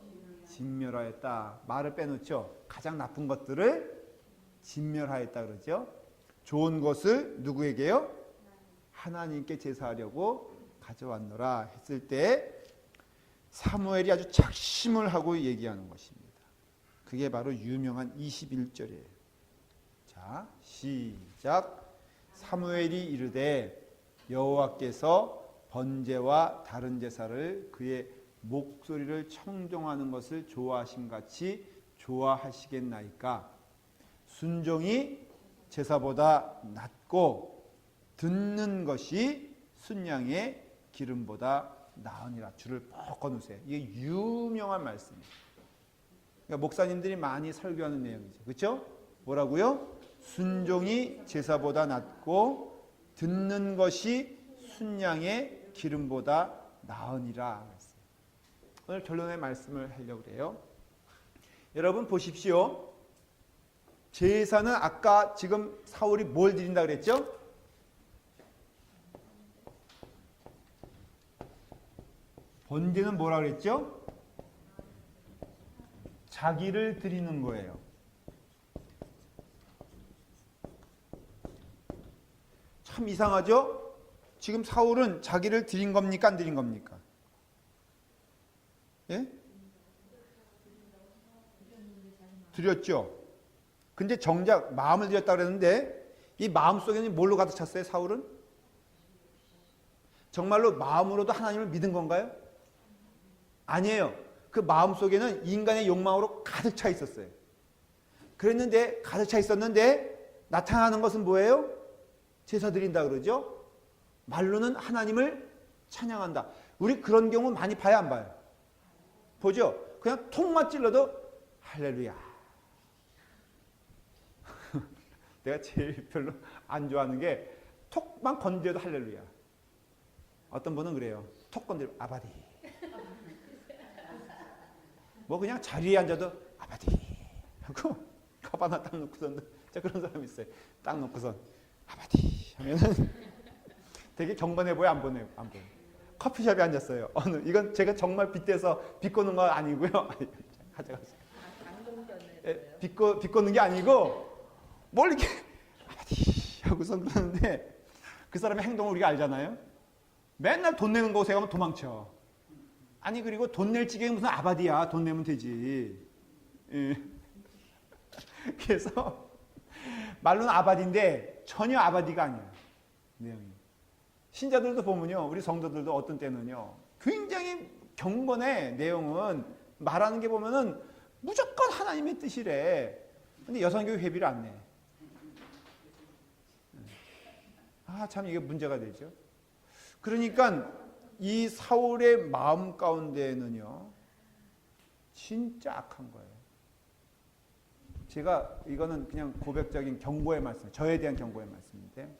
진멸하였다. 말을 빼놓죠. 가장 나쁜 것들을 진멸하였다 그러죠. 좋은 것을 누구에게요? 하나님께 제사하려고 가져왔노라 했을 때 사무엘이 아주 작심을 하고 얘기하는 것입니다. 그게 바로 유명한 21절이에요. 자, 시작. 사무엘이 이르되 여호와께서 번제와 다른 제사를 그의 목소리를 청종하는 것을 좋아하심 같이 좋아하시겠나이까? 순종이 제사보다 낫고 듣는 것이 순양의 기름보다 나으니라. 줄을 뻑 꺼놓으세요. 이게 유명한 말씀이에요. 그러니까 목사님들이 많이 설교하는 내용이죠. 그렇죠? 뭐라고요? 순종이 제사보다 낫고 듣는 것이 순양의 기름보다 나으니라. 오늘 결론의 말씀을 하려고 해요. 여러분 보십시오. 제사는 아까 지금 사울이 뭘 드린다 그랬죠? 번제는 뭐라 그랬죠? 자기를 드리는 거예요. 참 이상하죠? 지금 사울은 자기를 드린 겁니까? 안 드린 겁니까? 예? 드렸죠. 근데 정작 마음을 드렸다고 그랬는데 이 마음 속에는 뭘로 가득 찼어요? 사울은? 정말로 마음으로도 하나님을 믿은 건가요? 아니에요. 그 마음 속에는 인간의 욕망으로 가득 차 있었어요. 그랬는데 가득 차 있었는데 나타나는 것은 뭐예요? 제사 드린다 그러죠. 말로는 하나님을 찬양한다. 우리 그런 경우 많이 봐야 안 봐요? 보죠. 그냥 톡만 찔러도 할렐루야. 내가 제일 별로 안 좋아하는 게 톡만 건드려도 할렐루야. 어떤 분은 그래요. 톡 건드리면 아바디. 뭐 그냥 자리에 앉아도 아바디 하고 가방 하나 딱 놓고선 그런 사람 있어요. 딱 놓고선 아바디 하면은 되게 경건해 보여 안 보여요? 안 보여. 커피숍에 앉았어요. 이건 제가 정말 빗대서 비꼬는 거 아니고요. 가져가세요. 비꼬는 게 아니고 뭘 이렇게 아바디 하고선 그러는데 그 사람의 행동을 우리가 알잖아요. 맨날 돈 내는 곳에 가면 도망쳐. 아니 그리고 돈 낼 지경이 무슨 아바디야. 돈 내면 되지. 예. 그래서 말로는 아바디인데 전혀 아바디가 아니에요. 내용이. 신자들도 보면요. 우리 성도들도 어떤 때는요. 굉장히 경건해. 내용은 말하는 게 보면은 무조건 하나님의 뜻이래. 근데 여성교회 회비를 안 내. 아, 참 이게 문제가 되죠. 그러니까 이 사울의 마음 가운데는요. 진짜 악한 거예요. 제가 이거는 그냥 고백적인 경고의 말씀, 저에 대한 경고의 말씀인데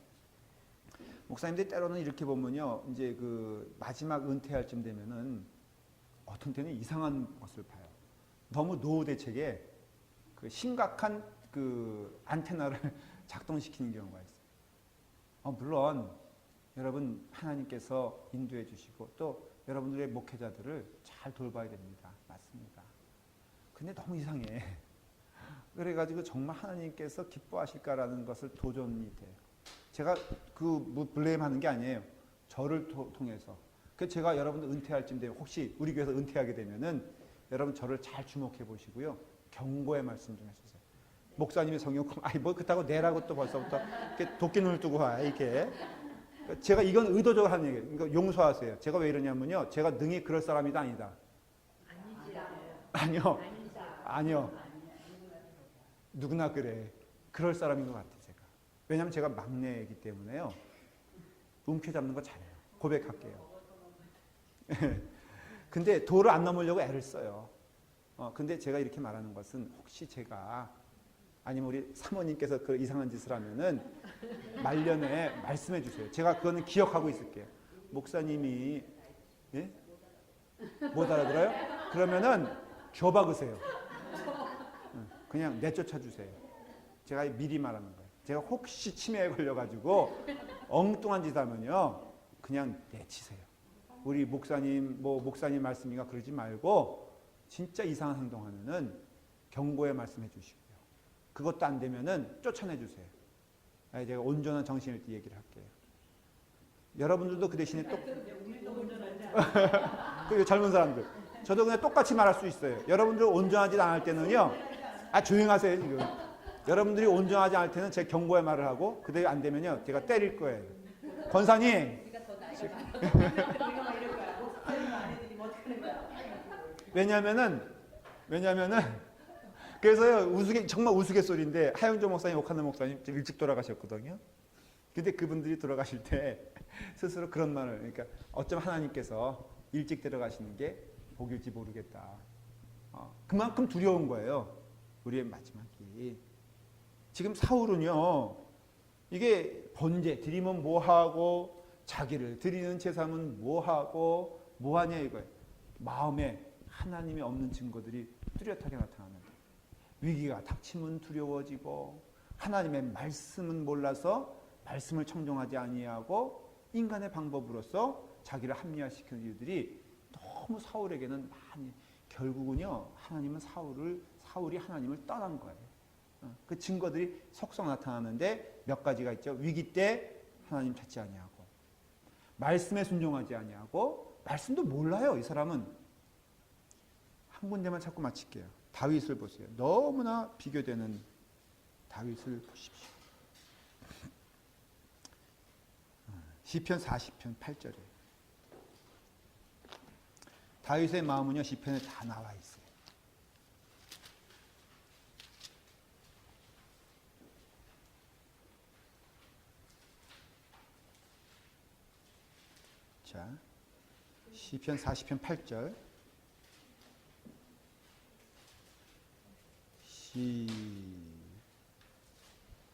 목사님들이 때로는 이렇게 보면요. 이제 그 마지막 은퇴할 쯤 되면은 어떤 때는 이상한 것을 봐요. 너무 노후 대책에 그 심각한 그 안테나를 작동시키는 경우가 있어요. 물론 여러분 하나님께서 인도해 주시고 또 여러분들의 목회자들을 잘 돌봐야 됩니다. 맞습니다. 근데 너무 이상해. 그래가지고 정말 하나님께서 기뻐하실까라는 것을 도전이 돼요. 제가 뭐 블레임하는 게 아니에요. 저를 통해서. 그래서 제가 여러분들 은퇴할 쯤 되면 혹시 우리 교회에서 은퇴하게 되면은 여러분 저를 잘 주목해 보시고요. 경고의 말씀 좀 해주세요. 목사님의 성경, 아이 뭐 그렇다고 내라고 또 벌써부터 이렇게 도끼눈을 뜨고 와 이렇게. 제가 이건 의도적으로 하는 얘기예요. 이거 용서하세요. 제가 왜 이러냐면요. 제가 능히 그럴 사람이 아니다. 아니요. 아니요. 누구나 그래. 그럴 사람인 것 같아요. 제가. 왜냐하면 제가 막내이기 때문에요. 움켜잡는 거 잘해요. 고백할게요. 근데 도를 안 넘으려고 애를 써요. 근데 제가 이렇게 말하는 것은 혹시 제가 아니면 우리 사모님께서 그 이상한 짓을 하면은 말년에 말씀해 주세요. 제가 그거는 기억하고 있을게요. 목사님이 예? 못 알아들어요? 그러면은 줘박으세요. 그냥 내쫓아 주세요. 제가 미리 말하는 거예요. 제가 혹시 치매에 걸려가지고 엉뚱한 짓 하면요, 그냥 내치세요. 우리 목사님 뭐 목사님 말씀인가 그러지 말고 진짜 이상한 행동하면은 경고의 말씀해 주시고요. 그것도 안 되면은 쫓아내 주세요. 제가 온전한 정신일 때 얘기를 할게요. 여러분들도 그 대신에 그 젊은 사람들, 저도 그냥 똑같이 말할 수 있어요. 여러분들 온전하지 않을 때는요, 조용하세요 지금. 여러분들이 온전하지 않을 때는 제 경고의 말을 하고 그대로 안 되면요, 제가 때릴 거예요. 권사님. 왜냐면은 그래서요, 정말 우스갯소리인데 하영조 목사님, 오카노 목사님 좀 일찍 돌아가셨거든요. 근데 그분들이 돌아가실 때 스스로 그런 말을, 그러니까 어쩜 하나님께서 일찍 들어가시는 게 복일지 모르겠다. 그만큼 두려운 거예요. 우리의 마지막이. 지금 사울은요, 이게 번제 드리면 뭐하고 자기를 드리는 제사면 뭐하고 뭐하냐 이거예요. 마음에 하나님이 없는 증거들이 뚜렷하게 나타납니다. 위기가 닥치면 두려워지고 하나님의 말씀은 몰라서 말씀을 청종하지 아니하고 인간의 방법으로서 자기를 합리화시키는 이유들이 너무 사울에게는 많이, 결국은요, 사울이 하나님을 떠난 거예요. 그 증거들이 속속 나타나는데 몇 가지가 있죠. 위기 때 하나님 찾지 아니하고, 말씀에 순종하지 아니하고, 말씀도 몰라요. 이 사람은. 한 군데만 자꾸 마칠게요. 다윗을 보세요. 너무나 비교되는 다윗을 보십시오. 시편 40편 8절에 다윗의 마음은요, 시편에 다 나와 있어요. 자, 시편 40편 8절.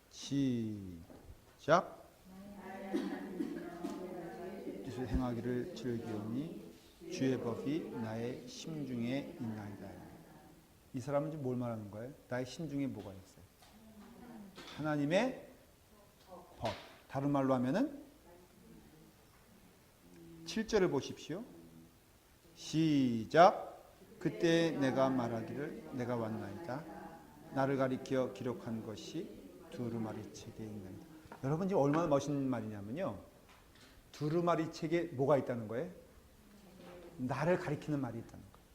시작. 뜻을 행하기를 즐기오니 주의 법이 나의 심중에 있나이다. 이 사람은 지금 뭘 말하는 거예요? 나의 심중에 뭐가 있어요? 하나님의 법. 다른 말로 하면은 7절을 보십시오. 시작. 그때 내가 말하기를 내가 왔나이다. 나를 가리켜 기록한 것이 두루마리 책에 있나이다. 여러분 지금 얼마나 멋있는 말이냐면요, 두루마리 책에 뭐가 있다는 거예요? 나를 가리키는 말이 있다는 거예요.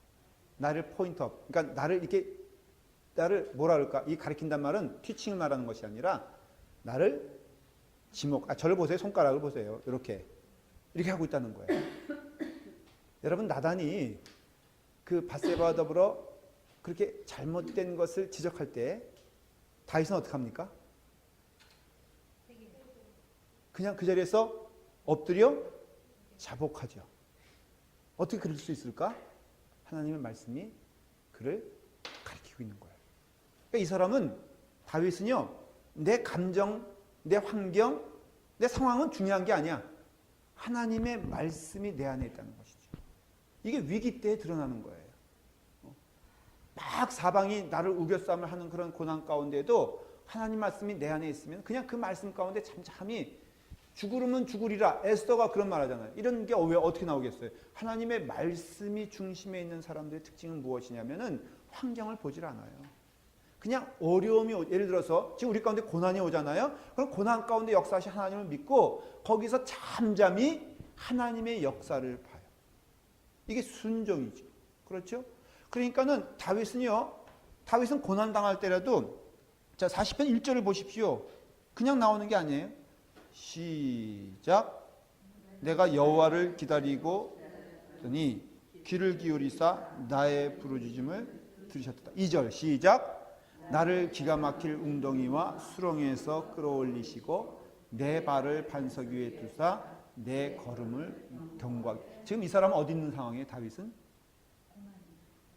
나를 포인트업. 그러니까 나를 뭐라 그럴까? 이 가리킨단 말은 티칭을 말하는 것이 아니라 나를 저를 보세요. 손가락을 보세요. 이렇게 하고 있다는 거예요. 여러분, 나단이 그 밧세바와 더불어 그렇게 잘못된 것을 지적할 때 다윗은 어떻게 합니까? 그냥 그 자리에서 엎드려 자복하죠. 어떻게 그럴 수 있을까? 하나님의 말씀이 그를 가리키고 있는 거예요. 그러니까 이 사람은, 다윗은요, 내 감정, 내 환경, 내 상황은 중요한 게 아니야. 하나님의 말씀이 내 안에 있다는 것이죠. 이게 위기 때에 드러나는 거예요. 막 사방이 나를 우겨싸움을 하는 그런 고난 가운데도 하나님 말씀이 내 안에 있으면 그냥 그 말씀 가운데 잠잠히 죽으면 죽으리라. 에스더가 그런 말 하잖아요. 이런 게 왜 어떻게 나오겠어요? 하나님의 말씀이 중심에 있는 사람들의 특징은 무엇이냐면은 환경을 보질 않아요. 그냥 어려움이 예를 들어서 지금 우리 가운데 고난이 오잖아요. 그럼 고난 가운데 역사하신 하나님을 믿고 거기서 잠잠히 하나님의 역사를 봐요. 이게 순종이죠. 그렇죠? 그러니까는 다윗은 고난 당할 때라도 자 40편 1절을 보십시오. 그냥 나오는 게 아니에요. 시작. 내가 여호와를 기다리고 더니 귀를 기울이사 나의 부르짖음을 들으셨다. 2절 시작. 나를 기가 막힐 웅덩이와 수렁에서 끌어올리시고 내 발을 반석 위에 두사 내 걸음을 견고하게. 지금 이 사람은 어디 있는 상황이에요? 다윗은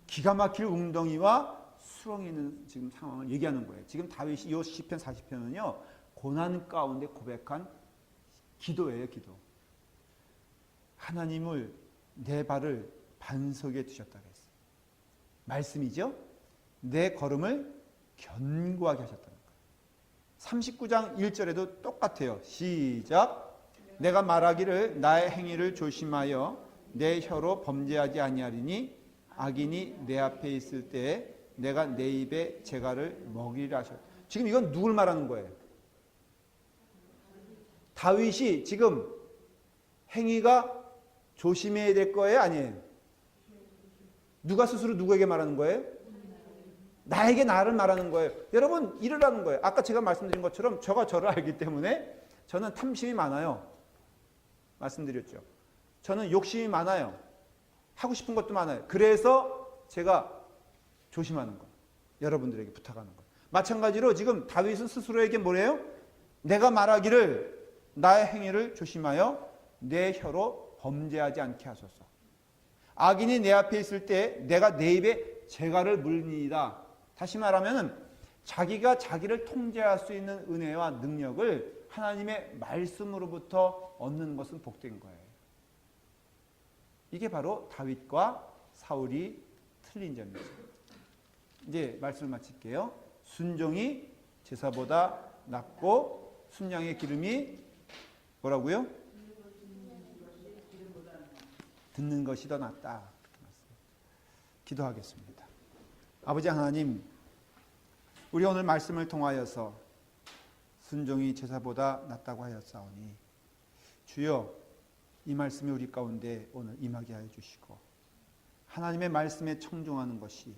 기가 막힐 웅덩이와 수렁에 있는 지금 상황을 얘기하는 거예요. 지금 다윗이 이 시편 40편은요 고난 가운데 고백한 기도예요. 기도. 하나님을 내 발을 반석에 두셨다고 했어요. 말씀이죠. 내 걸음을 견고하게 하셨다는 거예요. 39장 1절에도 똑같아요. 시작. 내가 말하기를 나의 행위를 조심하여 내 혀로 범죄하지 아니하리니 악인이 내 앞에 있을 때에 내가 내 입에 재갈을 먹이리라 하셨다. 지금 이건 누굴 말하는 거예요? 다윗이 지금 행위가 조심해야 될 거예요? 아니에요? 누가 스스로 누구에게 말하는 거예요? 나에게 나를 말하는 거예요. 여러분 이러라는 거예요. 아까 제가 말씀드린 것처럼 저가 저를 알기 때문에 저는 탐심이 많아요. 말씀드렸죠. 저는 욕심이 많아요. 하고 싶은 것도 많아요. 그래서 제가 조심하는 거예요. 여러분들에게 부탁하는 거예요. 마찬가지로 지금 다윗은 스스로에게 뭐래요? 내가 말하기를 나의 행위를 조심하여 내 혀로 범죄하지 않게 하소서. 악인이 내 앞에 있을 때 내가 내 입에 재갈을 물리이다. 다시 말하면 자기가 자기를 통제할 수 있는 은혜와 능력을 하나님의 말씀으로부터 얻는 것은 복된 거예요. 이게 바로 다윗과 사울이 틀린 점이죠. 이제 말씀을 마칠게요. 순종이 제사보다 낫고 순양의 기름이 뭐라고요? 듣는 것이 더 낫다. 기도하겠습니다. 아버지 하나님, 우리 오늘 말씀을 통하여서 순종이 제사보다 낫다고 하였사오니 주여 이 말씀이 우리 가운데 오늘 임하게 하여 주시고 하나님의 말씀에 청종하는 것이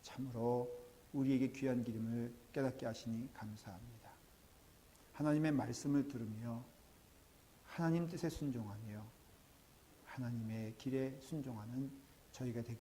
참으로 우리에게 귀한 기름을 깨닫게 하시니 감사합니다. 하나님의 말씀을 들으며 하나님 뜻에 순종하며 하나님의 길에 순종하는 저희가 되기